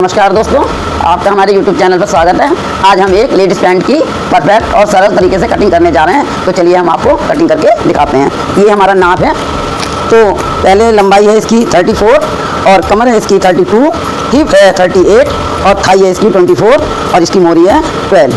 नमस्कार दोस्तों, आपका हमारे YouTube चैनल पर स्वागत है। आज हम एक लेडीज पैंट की परफेक्ट और सरल तरीके से कटिंग करने जा रहे हैं। तो चलिए हम आपको कटिंग करके दिखाते हैं। ये हमारा नाप है। तो पहले लंबाई है इसकी 34 और कमर है इसकी 32, हिप है 38 और थाई है इसकी 24 और इसकी मोरी है 12।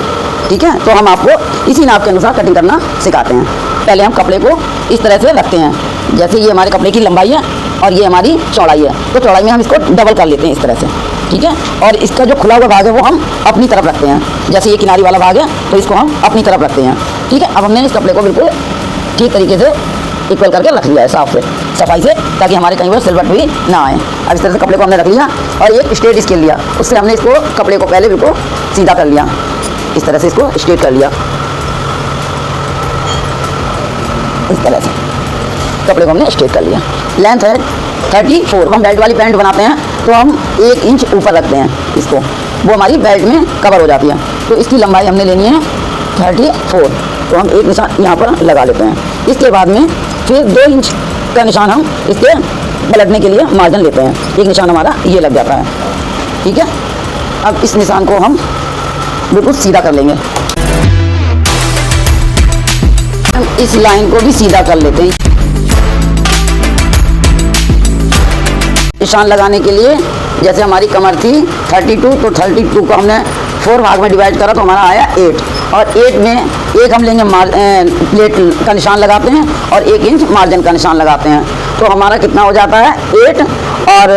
ठीक है, तो हम आपको इसी नाप के अनुसार कटिंग करना सिखाते हैं। पहले हम कपड़े को इस तरह से रखते हैं, जैसे ये हमारे कपड़े की लंबाई है और ये हमारी चौड़ाई है। तो चौड़ाई में हम इसको डबल कर लेते हैं इस तरह से। ठीक है, और इसका जो खुला हुआ भाग है वो हम अपनी तरफ रखते हैं। जैसे ये किनारी वाला भाग है तो इसको हम अपनी तरफ रखते हैं। ठीक है, अब हमने इस कपड़े को बिल्कुल ठीक तरीके से इक्वल करके रख लिया है, सफाई से, ताकि हमारे कहीं पर सिलवट भी ना आए। अब इस तरह से कपड़े को हमने रख लिया और एक स्ट्रेट स्केल लिया, उससे हमने इसको कपड़े को पहले बिल्कुल सीधा कर लिया। इस तरह से इसको स्ट्रेट कर लिया। इस तरह से कपड़े को हमने स्ट्रेट कर लिया। लेंथ है 34। हम बेल्ट वाली पैंट बनाते हैं तो हम 1 इंच ऊपर रखते हैं इसको, वो हमारी बेल्ट में कवर हो जाती है। तो इसकी लंबाई हमने लेनी है 34। तो हम एक निशान यहाँ पर लगा लेते हैं। इसके बाद में फिर 2 इंच का निशान हम इसके पलटने के लिए मार्जिन लेते हैं। एक निशान हमारा ये लग जाता है। ठीक है, अब इस निशान को हम बिल्कुल सीधा कर लेंगे। हम इस लाइन को भी सीधा कर लेते हैं। निशान लगाने के लिए जैसे हमारी कमर थी 32, तो 32 को हमने 4 भाग में डिवाइड करा तो हमारा आया 8। और 8 में एक हम लेंगे प्लेट का निशान लगाते हैं और 1 इंच मार्जिन का निशान लगाते हैं। तो हमारा कितना हो जाता है 8, और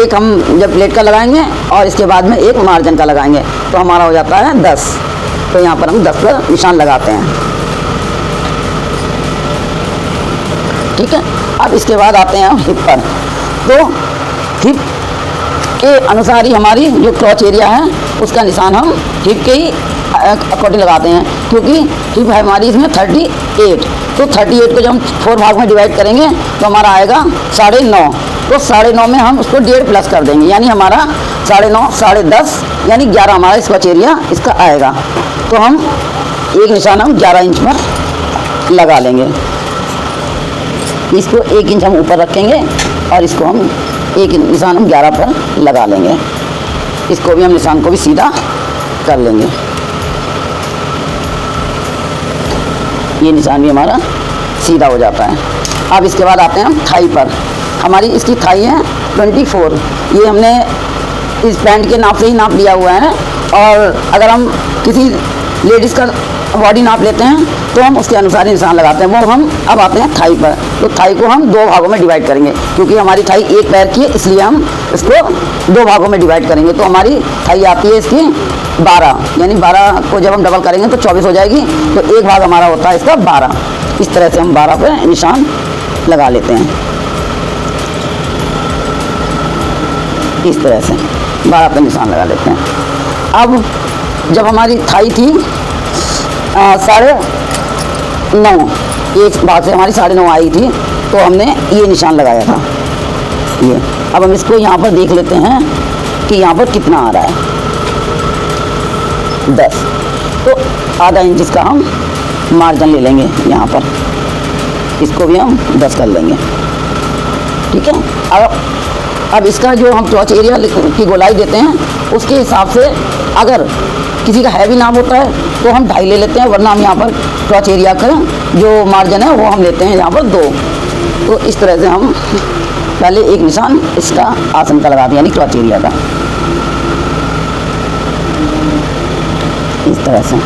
एक हम जब प्लेट का लगाएंगे और इसके बाद में एक मार्जिन का लगाएंगे तो हमारा हो जाता है 10। तो यहाँ पर हम 10 पर निशान लगाते हैं। ठीक है, अब इसके बाद आते हैं हम हिप पर। तो हिप के अनुसार ही हमारी जो क्रॉच एरिया है उसका निशान हम हिप के ही अकॉर्डिंग लगाते हैं, क्योंकि हिप है हमारी इसमें 38। तो 38 को जब हम 4 भाग में डिवाइड करेंगे तो हमारा आएगा 9.5। तो 9.5 में हम उसको 1.5 प्लस कर देंगे, यानी हमारा 9.5, 10.5 यानी 11 हमारा क्रॉच एरिया इसका आएगा। तो हम एक निशान हम 11 इंच पर लगा लेंगे। इसको 1 इंच हम ऊपर रखेंगे और इसको हम एक निशान हम 11 पर लगा लेंगे। इसको भी हम निशान को भी सीधा कर लेंगे। ये निशान भी हमारा सीधा हो जाता है। अब इसके बाद आते हैं हम थाई पर। हमारी इसकी थाई है 24। ये हमने इस पैंट के नाप से ही नाप लिया हुआ है। और अगर हम किसी लेडीज़ का बॉडी नाप लेते हैं तो हम उसके अनुसार ही निशान लगाते हैं। वो हम अब आते हैं थाई पर। तो थाई को हम 2 भागों में डिवाइड करेंगे, क्योंकि हमारी थाई एक पैर की है, इसलिए हम इसको 2 भागों में डिवाइड करेंगे। तो हमारी थाई आती है इसकी 12, यानी 12 को जब हम डबल करेंगे तो 24 हो जाएगी। तो एक भाग हमारा होता है इसका 12। इस तरह से हम 12 पर निशान लगा लेते हैं। इस तरह से 12 पर निशान लगा लेते हैं। अब जब हमारी थाई थी 9.5, एक भाग से हमारी 9.5 आई थी, तो हमने ये निशान लगाया था ये। अब हम इसको यहाँ पर देख लेते हैं कि यहाँ पर कितना आ रहा है। 10। तो आधा इंच इसका हम मार्जिन ले लेंगे यहाँ पर। इसको भी हम 10 कर लेंगे। ठीक है, अब इसका जो हम क्रॉच एरिया की गोलाई देते हैं उसके हिसाब से अगर किसी का हैवी नाप होता है तो हम 2.5 ले लेते हैं, वरना हम यहाँ पर क्रॉच एरिया का जो मार्जिन है वो हम लेते हैं यहाँ पर 2। तो इस तरह से हम पहले एक निशान इसका आसन का लगाते हैं, यानी क्रॉच एरिया का। इस तरह से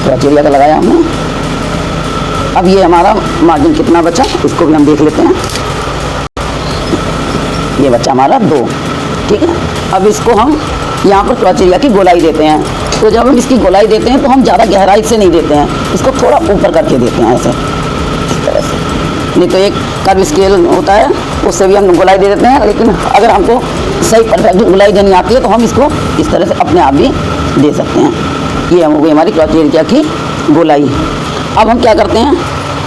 क्रॉच एरिया का लगाया हमने। अब ये हमारा मार्जिन कितना बचा इसको भी हम देख लेते हैं। ये बचा हमारा 2। ठीक है, अब इसको हम यहाँ पर क्रॉच एरिया की गोलाई देते हैं। तो जब हम इसकी गोलाई देते हैं तो हम ज़्यादा गहराई से नहीं देते हैं, इसको थोड़ा ऊपर करके देते हैं ऐसे, इस तरह से। नहीं तो एक कर्व स्केल होता है उससे भी हम गोलाई दे देते हैं, लेकिन अगर हमको सही परफेक्ट गोलाई देनी आती है तो हम इसको इस तरह से अपने आप भी दे सकते हैं। ये हो गई हमारी क्रॉच एरिया की गोलाई। अब हम क्या करते हैं,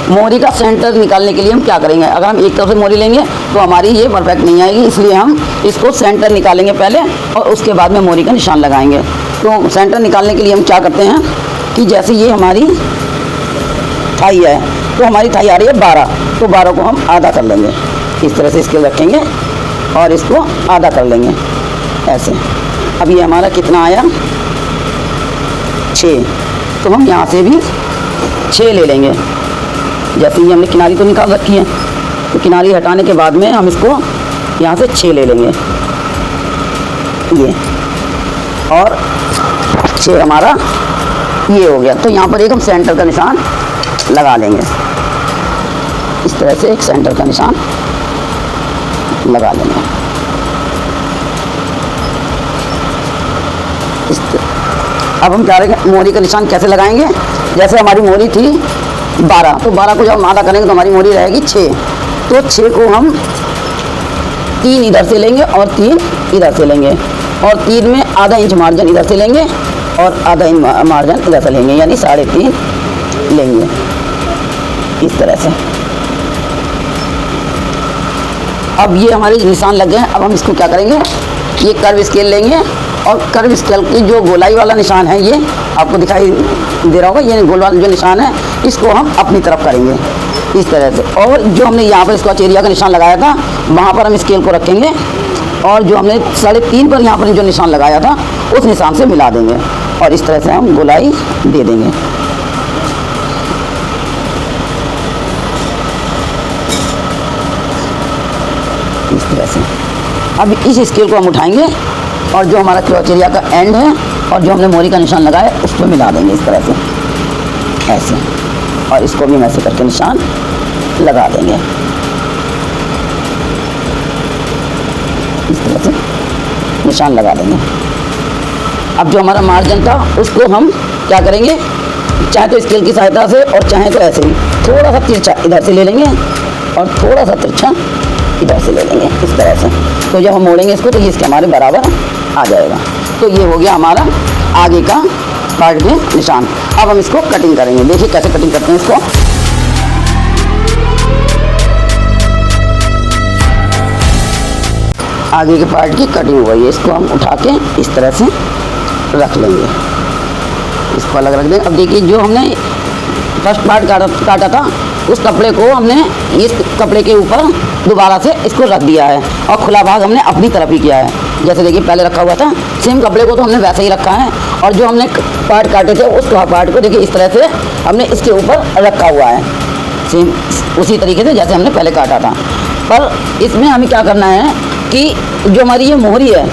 मोरी का सेंटर निकालने के लिए हम क्या करेंगे, अगर हम एक तरफ से मोरी लेंगे तो हमारी ये परफेक्ट नहीं आएगी, इसलिए हम इसको सेंटर निकालेंगे पहले और उसके बाद में मोरी का निशान लगाएंगे। तो सेंटर निकालने के लिए हम क्या करते हैं कि जैसे ये हमारी थाई है तो हमारी थाई आ रही है 12, तो 12 को हम आधा कर लेंगे। इस तरह से इसके रखेंगे और इसको आधा कर लेंगे। ऐसे। अब ये हमारा कितना आया 6, तो हम यहाँ से भी 6 ले लेंगे। जैसे ही हमने किनारी तो निकाल रखी है, तो किनारी हटाने के बाद में हम इसको यहाँ से 6 ले लेंगे ये, और 6 हमारा ये हो गया। तो यहाँ पर एक हम सेंटर का निशान लगा लेंगे, इस तरह से एक सेंटर का निशान लगा लेंगे। अब हम क्या करेंगे, मोहरी का निशान कैसे लगाएंगे। जैसे हमारी मोहरी थी 12, तो 12 को जब हम आधा करेंगे तो हमारी मोहरी रहेगी 6। तो 6 को हम 3 इधर से लेंगे और 3 इधर से लेंगे, और 3 में आधा इंच मार्जिन इधर से लेंगे और आधा इंच मार्जिन इधर से लेंगे, यानी 3.5 लेंगे इस तरह से। अब ये हमारे निशान लग गए हैं। अब हम इसको क्या करेंगे, ये कर्व स्केल लेंगे, और कर्व स्केल की जो गोलाई वाला निशान है ये आपको दिखाई दे रहा होगा, ये गोल वाला जो निशान है इसको हम अपनी तरफ करेंगे इस तरह से। और जो हमने यहाँ पर स्क्वाच एरिया का निशान लगाया था वहाँ पर हम स्केल को रखेंगे, और जो हमने 3.5 पर यहाँ पर जो निशान लगाया था उस निशान से मिला देंगे, और इस तरह से हम गोलाई दे देंगे। इस तरह से अब इस स्केल को हम उठाएंगे, और जो हमारा क्रोच एरिया का एंड है और जो हमने मोहरी का निशान लगाया उस पर मिला देंगे इस तरह से ऐसे, और इसको भी हम ऐसे करके निशान लगा देंगे इस तरह से निशान लगा देंगे। अब जो हमारा मार्जिन था उसको हम क्या करेंगे, चाहे तो स्केल की सहायता से और चाहे तो ऐसे ही थोड़ा सा तिरछा इधर से ले लेंगे और थोड़ा सा तिरछा इधर से ले लेंगे इस तरह से। तो जब हम मोड़ेंगे इसको तो ये इसके हमारे बराबर आ जाएगा। तो ये हो गया हमारा आगे का पार्ट में निशान। अब हम इसको कटिंग करेंगे, देखिए कैसे कटिंग करते हैं इसको। आगे के पार्ट की कटिंग हुई है, इसको हम उठा के इस तरह से रख लेंगे, इसको अलग रख देंगे। अब देखिए जो हमने फर्स्ट पार्ट काटा था उस कपड़े को हमने इस कपड़े के ऊपर दोबारा से इसको रख दिया है, और खुला भाग हमने अपनी तरफ ही किया है। जैसे देखिए पहले रखा हुआ था सेम कपड़े को तो हमने वैसे ही रखा है, और जो हमने पार्ट काटे थे उस पार्ट को देखिए इस तरह से हमने इसके ऊपर रखा हुआ है, सेम उसी तरीके से जैसे हमने पहले काटा था। पर इसमें हमें क्या करना है कि जो हमारी ये मोहरी है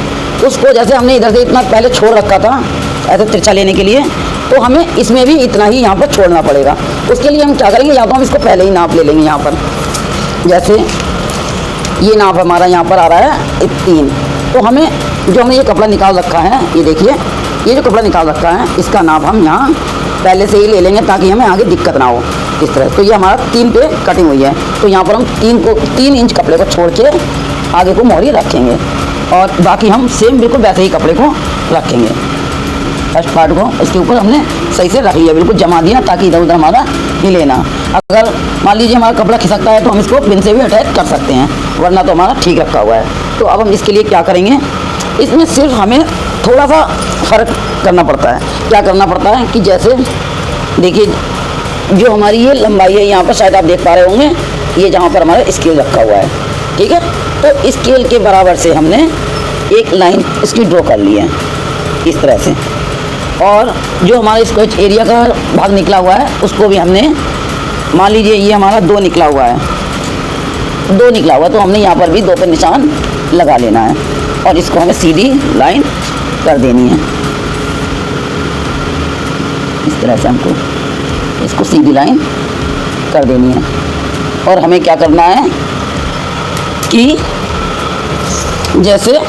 उसको जैसे हमने इधर से इतना पहले छोड़ रखा था ऐसे तिरछा लेने के लिए, तो हमें इसमें भी इतना ही यहाँ पर छोड़ना पड़ेगा। उसके लिए हम क्या करेंगे, या तो हम इसको पहले ही नाप ले लेंगे। यहाँ पर जैसे ये नाप हमारा यहाँ पर आ रहा है 3, तो हमें जो हमने ये कपड़ा निकाल रखा है, ये देखिए ये जो कपड़ा निकाल रखा है इसका नाप हम यहाँ पहले से ही ले लेंगे ताकि हमें आगे दिक्कत ना हो इस तरह। तो ये हमारा 3 पे कटिंग हुई है, तो यहाँ पर हम 3 इंच कपड़े को छोड़ के आगे को मोहरी रखेंगे, और बाकी हम सेम बिल्कुल वैसे ही कपड़े को रखेंगे। फर्स्ट पार्ट को इसके ऊपर हमने सही से रख लिया, बिल्कुल जमा दिया ताकि इधर उधर हमारा हिले ना। अगर मान लीजिए हमारा कपड़ा खिसकता है तो हम इसको पिन से भी अटैच कर सकते हैं, वरना तो हमारा ठीक रखा हुआ है। तो अब हम इसके लिए क्या करेंगे, इसमें सिर्फ हमें थोड़ा सा फ़र्क करना पड़ता है। क्या करना पड़ता है कि जैसे देखिए जो हमारी ये लंबाई है, यहाँ पर शायद आप देख पा रहे होंगे, ये जहाँ पर हमारा स्केल रखा हुआ है, ठीक है। तो स्केल के बराबर से हमने एक लाइन इसकी ड्रॉ कर ली है इस तरह से, और जो हमारा स्क्वेच एरिया का भाग निकला हुआ है उसको भी हमने, मान लीजिए ये हमारा 2 निकला हुआ है, 2 निकला हुआ, तो हमने यहाँ पर भी 2 पे निशान लगा लेना है, और इसको हमें सीधी लाइन कर देनी है इस तरह से। हमको इसको सीधी लाइन कर देनी है, और हमें क्या करना है कि जैसे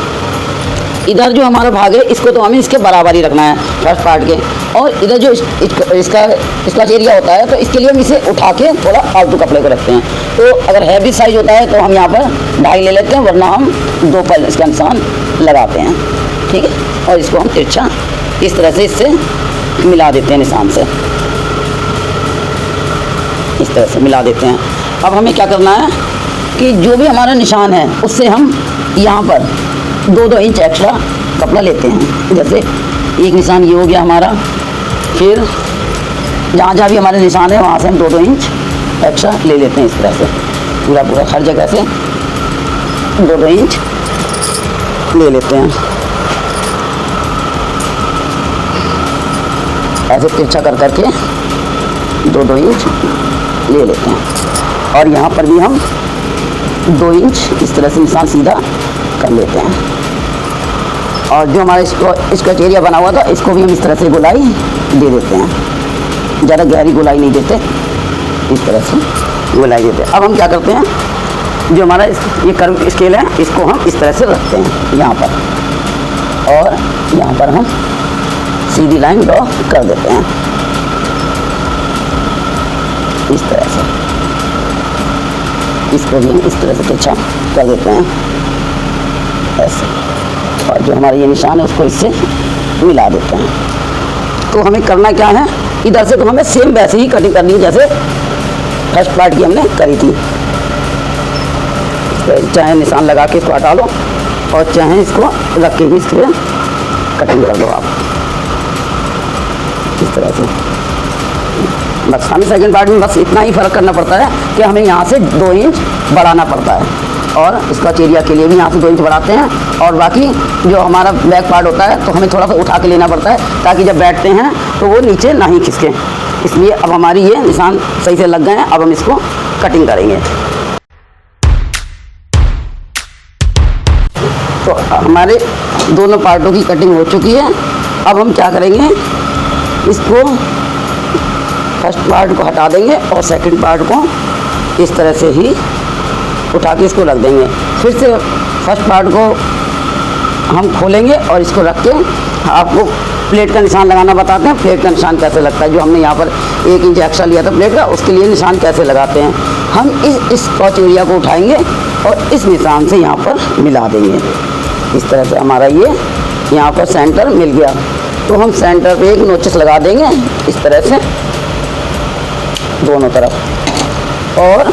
इधर जो हमारा भाग है इसको तो हमें इसके बराबर ही रखना है फर्स्ट पार्ट के, और इधर जो इसका एरिया होता है तो इसके लिए हम इसे उठा के थोड़ा फालतू कपड़े को रखते हैं। तो अगर हैवी साइज होता है तो हम यहाँ पर 2.5 ले लेते हैं, वरना हम 2 पर इसका निशान लगाते हैं, ठीक है। और इसको हम तिरछा इस तरह से इससे मिला देते हैं, निशान से इस तरह से मिला देते हैं। अब हमें क्या करना है कि जो भी हमारा निशान है उससे हम यहाँ पर 2-2 इंच एक्स्ट्रा कपड़ा लेते हैं। जैसे एक निशान ये हो गया हमारा, फिर जहाँ जहाँ भी हमारे निशान है वहाँ से हम 2-2 इंच एक्स्ट्रा ले लेते हैं इस तरह से, पूरा हर जगह से 2-2 इंच ले लेते हैं से तिरछा कर करके 2-2 इंच ले लेते हैं और यहाँ पर भी हम 2 इंच इस तरह से निशान सीधा कर लेते हैं। और जो हमारा इसका एरिया बना हुआ था इसको भी हम इस तरह से गोलाई दे देते हैं, ज़्यादा गहरी गोलाई नहीं देते, इस तरह से गोलाई देते हैं। अब हम क्या करते हैं, जो हमारा ये कर्व स्केल है इसको हम इस तरह से रखते हैं यहाँ पर और यहाँ पर हम सीधी लाइन ड्रॉ कर देते हैं इस तरह से। इसको भी हम इस तरह से तिरछा कर देते हैं ऐसे और जो हमारा ये निशान है उसको इससे मिला देते हैं। तो हमें करना क्या है, इधर से तो हमें सेम वैसे ही कटिंग करनी है जैसे फर्स्ट पार्ट की हमने करी थी। चाहे निशान लगा के इसको हटा लो और चाहे इसको रख के भी इस पर कटिंग कर दो आप इस तरह से। बस हमें सेकंड पार्ट में बस इतना ही फ़र्क करना पड़ता है कि हमें यहाँ से 2 इंच बढ़ाना पड़ता है और इसका एरिया के लिए भी यहाँ से 2 इंच बढ़ाते हैं। और बाकी जो हमारा बैक पार्ट होता है तो हमें थोड़ा सा उठा के लेना पड़ता है ताकि जब बैठते हैं तो वो नीचे ना ही खिसके। इसलिए अब हमारी ये निशान सही से लग गए हैं। अब हम इसको कटिंग करेंगे। तो हमारे दोनों पार्टों की कटिंग हो चुकी है। अब हम क्या करेंगे, इसको फर्स्ट पार्ट को हटा देंगे और सेकंड पार्ट को इस तरह से ही उठा के इसको रख देंगे। फिर से फर्स्ट पार्ट को हम खोलेंगे और इसको रख के आपको प्लेट का निशान लगाना बताते हैं। प्लेट का निशान कैसे लगता है, जो हमने यहाँ पर 1 इंच एक्स्ट्रा लिया था प्लेट का, उसके लिए निशान कैसे लगाते हैं। हम इस कॉच एरिया को उठाएंगे और इस निशान से यहाँ पर मिला देंगे। इस तरह से हमारा ये यहाँ पर सेंटर मिल गया। तो हम सेंटर पे एक नोचेस लगा देंगे इस तरह से दोनों तरफ और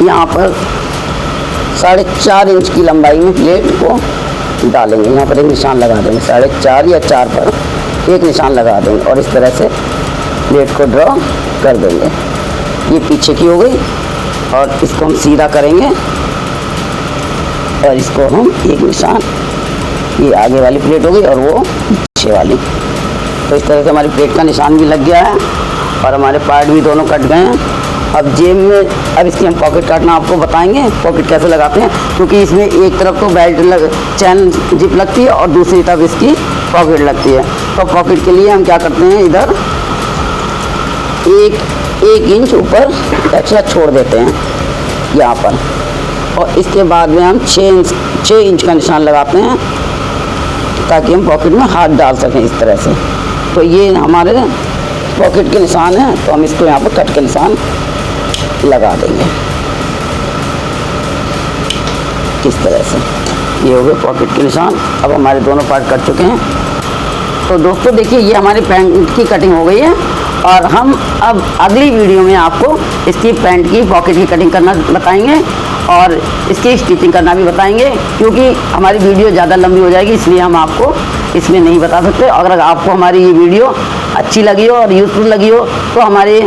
यहाँ पर 4.5 इंच की लंबाई में प्लेट को डालेंगे। यहाँ पर एक निशान लगा देंगे, 4.5 या 4 पर एक निशान लगा देंगे और इस तरह से प्लेट को ड्रॉ कर देंगे। ये पीछे की हो गई और इसको हम सीधा करेंगे और इसको हम एक निशान, ये आगे वाली प्लेट हो गई और वो पीछे वाली। तो इस तरह से हमारी प्लेट का निशान भी लग गया है और हमारे पार्ट भी दोनों कट गए हैं। अब जेब में अब इसकी हम पॉकेट काटना आपको बताएंगे, पॉकेट कैसे लगाते हैं, क्योंकि इसमें एक तरफ तो बेल्ट चैन जिप लगती है और दूसरी तरफ इसकी पॉकेट लगती है। तो पॉकेट के लिए हम क्या करते हैं, इधर एक इंच ऊपर एक्स्ट्रा छोड़ देते हैं यहाँ पर और इसके बाद में हम 6 इंच का निशान लगाते हैं ताकि हम पॉकेट में हाथ डाल सकें इस तरह से। तो ये हमारे पॉकेट के निशान हैं, तो हम इसको यहाँ पर कट के निशान लगा देंगे इस तरह से। ये हो गए पॉकेट के निशान। अब हमारे दोनों पार्ट कट चुके हैं। तो दोस्तों देखिए, ये हमारे पैंट की कटिंग हो गई है और हम अब अगली वीडियो में आपको इसकी पैंट की पॉकेट की कटिंग करना बताएंगे और इसकी स्टिचिंग करना भी बताएंगे, क्योंकि हमारी वीडियो ज़्यादा लंबी हो जाएगी, इसलिए हम आपको इसमें नहीं बता सकते। अगर आपको हमारी ये वीडियो अच्छी लगी हो और यूज़फुल लगी हो तो हमारे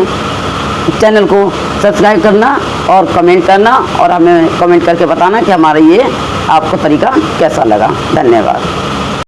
चैनल को सब्सक्राइब करना और कमेंट करना और हमें कमेंट करके बताना कि हमारा ये आपको तरीका कैसा लगा। धन्यवाद।